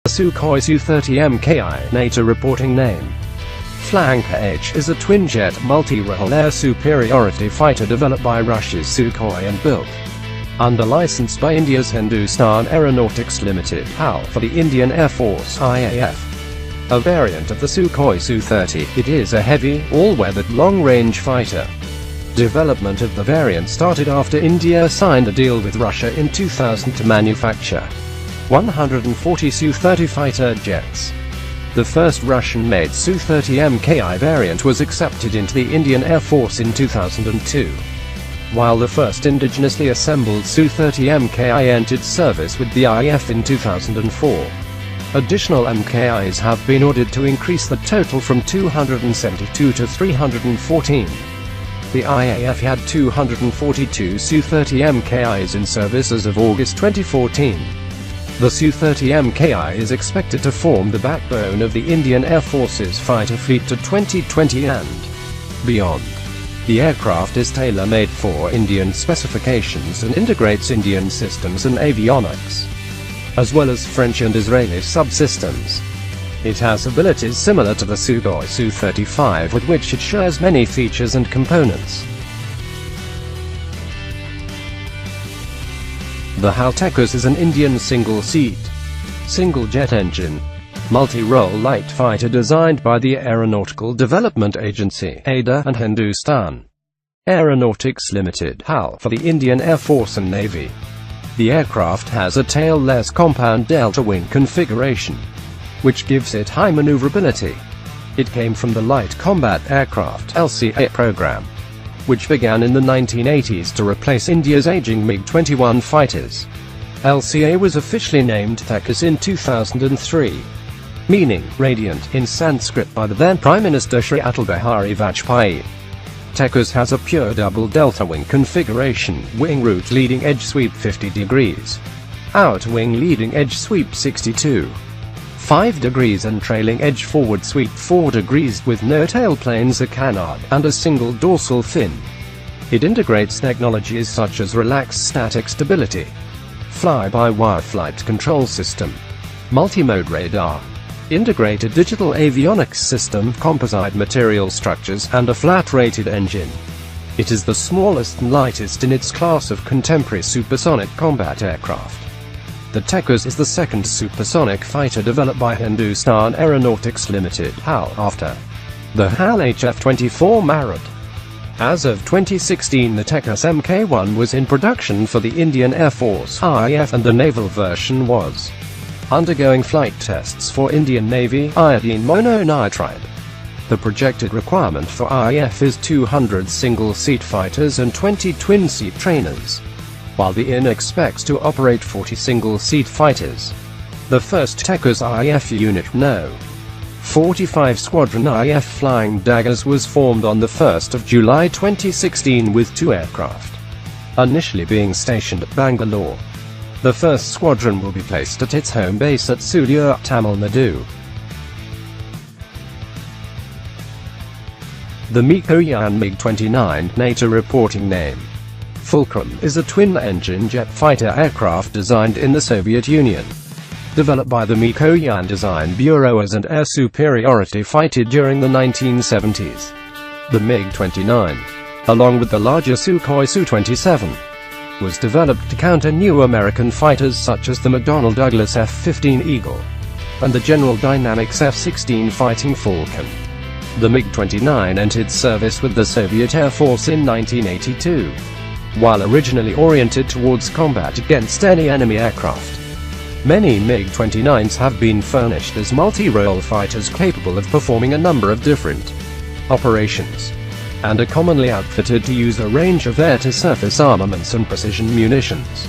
Sukhoi Su-30 NATO reporting name. Flanker H is a twin-jet multi-role air superiority fighter developed by Russia's Sukhoi and built under license by India's Hindustan Aeronautics Limited (HAL) for the Indian Air Force (IAF). A variant of the Sukhoi Su-30, it is a heavy, all-weather, long-range fighter. Development of the variant started after India signed a deal with Russia in 2000 to manufacture 140 Su-30 fighter jets. The first Russian-made Su-30 Mki variant was accepted into the Indian Air Force in 2002, while the first indigenously assembled Su-30 Mki entered service with the IAF in 2004. Additional Mkis have been ordered to increase the total from 272 to 314. The IAF had 242 Su-30 Mkis in service as of August 2014. The Su-30 Mki is expected to form the backbone of the Indian Air Force's fighter fleet to 2020 and beyond. The aircraft is tailor-made for Indian specifications and integrates Indian systems and avionics, as well as French and Israeli subsystems. It has abilities similar to the Sukhoi Su-35, with which it shares many features and components. The HAL Techus is an Indian single-seat, single-jet engine, multi-role light fighter designed by the Aeronautical Development Agency (ADA) and Hindustan Aeronautics Limited (HAL) for the Indian Air Force and Navy. The aircraft has a tail-less compound delta-wing configuration, which gives it high maneuverability. It came from the Light Combat Aircraft (LCA) program, which began in the 1980s to replace India's aging MiG-21 fighters. LCA was officially named Techus in 2003, meaning radiant in Sanskrit, by the then Prime Minister Shri Atal Bihari Vajpayee. Techus has a pure double delta-wing configuration, wing root leading edge sweep 50 degrees, outer wing leading edge sweep 5 degrees and trailing edge forward sweep 4 degrees, with no tailplanes, a canard, and a single dorsal fin. It integrates technologies such as relaxed static stability, fly-by-wire flight control system, multi-mode radar, integrated digital avionics system, composite material structures, and a flat-rated engine. It is the smallest and lightest in its class of contemporary supersonic combat aircraft. The Techus is the second supersonic fighter developed by Hindustan Aeronautics Limited (HAL) after the HAL HF-24 Marut. As of 2016, the Techus Mk1 was in production for the Indian Air Force (IAF) and the naval version was undergoing flight tests for Indian Navy iodine mononitride. The projected requirement for IAF is 200 single-seat fighters and 20 twin-seat trainers, while the IN expects to operate 40 single-seat fighters. The first Techus IAF unit, No. 45 Squadron IAF Flying Daggers, was formed on 1 July 2016 with 2 aircraft initially being stationed at Bangalore. The first squadron will be placed at its home base at Sulur, Tamil Nadu. The Mikoyan MiG-29 NATO reporting name. Fulcrum is a twin-engine jet fighter aircraft designed in the Soviet Union, developed by the Mikoyan Design Bureau as an air superiority fighter during the 1970s. The MiG-29, along with the larger Sukhoi Su-27, was developed to counter new American fighters such as the McDonnell Douglas F-15 Eagle and the General Dynamics F-16 Fighting Falcon. The MiG-29 entered service with the Soviet Air Force in 1982. While originally oriented towards combat against any enemy aircraft, many MiG-29s have been furnished as multi-role fighters capable of performing a number of different operations, and are commonly outfitted to use a range of air-to-surface armaments and precision munitions.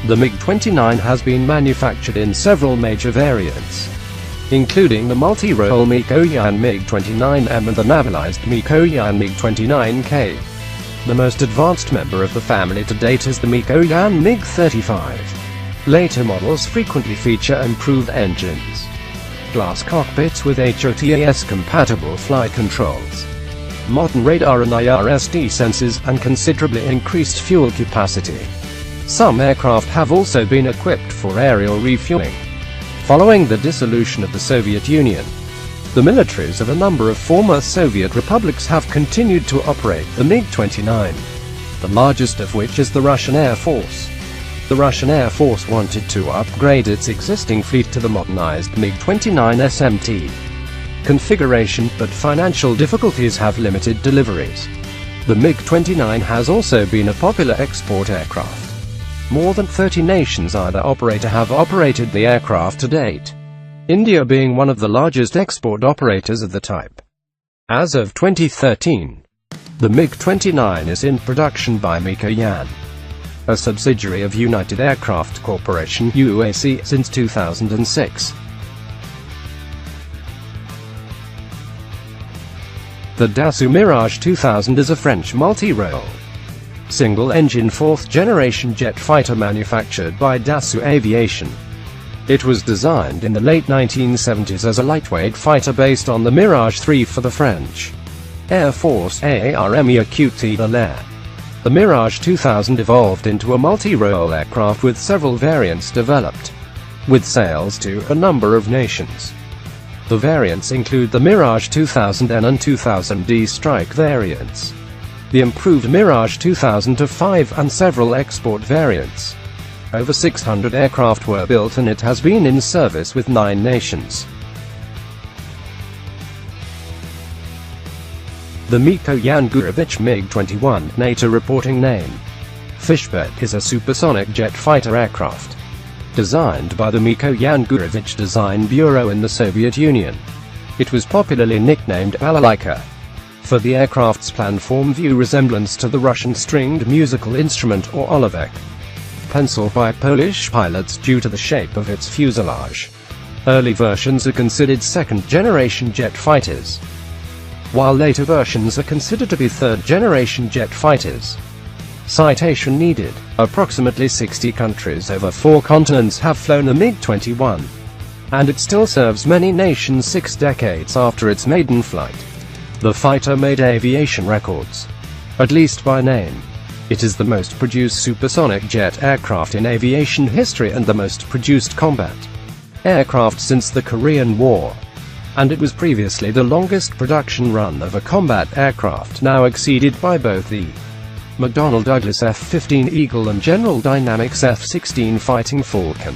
The MiG-29 has been manufactured in several major variants, including the multi-role Mikoyan MiG-29M and the navalized Mikoyan MiG-29K. The most advanced member of the family to date is the Mikoyan MiG-35. Later models frequently feature improved engines, glass cockpits with HOTAS-compatible flight controls, modern radar and IRSD sensors, and considerably increased fuel capacity. Some aircraft have also been equipped for aerial refueling. Following the dissolution of the Soviet Union, the militaries of a number of former Soviet republics have continued to operate the MiG-29, the largest of which is the Russian Air Force. The Russian Air Force wanted to upgrade its existing fleet to the modernized MiG-29 SMT configuration, but financial difficulties have limited deliveries. The MiG-29 has also been a popular export aircraft. More than 30 nations either operate or have operated the aircraft to date, India being one of the largest export operators of the type. As of 2013, the MiG-29 is in production by Mikoyan, a subsidiary of United Aircraft Corporation (UAC) since 2006. The Dassault Mirage 2000 is a French multi-role, single-engine fourth-generation jet fighter manufactured by Dassault Aviation. It was designed in the late 1970s as a lightweight fighter based on the Mirage 3 for the French Air Force Armée Acute de l'Air. The Mirage 2000 evolved into a multi-role aircraft with several variants developed, with sales to a number of nations. The variants include the Mirage 2000N and 2000D strike variants, the improved Mirage 2005 and several export variants. Over 600 aircraft were built and it has been in service with 9 nations. The Mikoyan Gurevich MiG-21, NATO reporting name. Fishbed is a supersonic jet fighter aircraft, designed by the Mikoyan Gurevich Design Bureau in the Soviet Union. It was popularly nicknamed Balalaika, for the aircraft's planform view resemblance to the Russian stringed musical instrument or olovek pencil by Polish pilots due to the shape of its fuselage. Early versions are considered second-generation jet fighters, while later versions are considered to be third-generation jet fighters. Citation needed. Approximately 60 countries over 4 continents have flown the MiG-21, and it still serves many nations 6 decades after its maiden flight. The fighter made aviation records, at least by name. It is the most produced supersonic jet aircraft in aviation history and the most produced combat aircraft since the Korean War, and it was previously the longest production run of a combat aircraft, now exceeded by both the McDonnell Douglas F-15 Eagle and General Dynamics F-16 Fighting Falcon.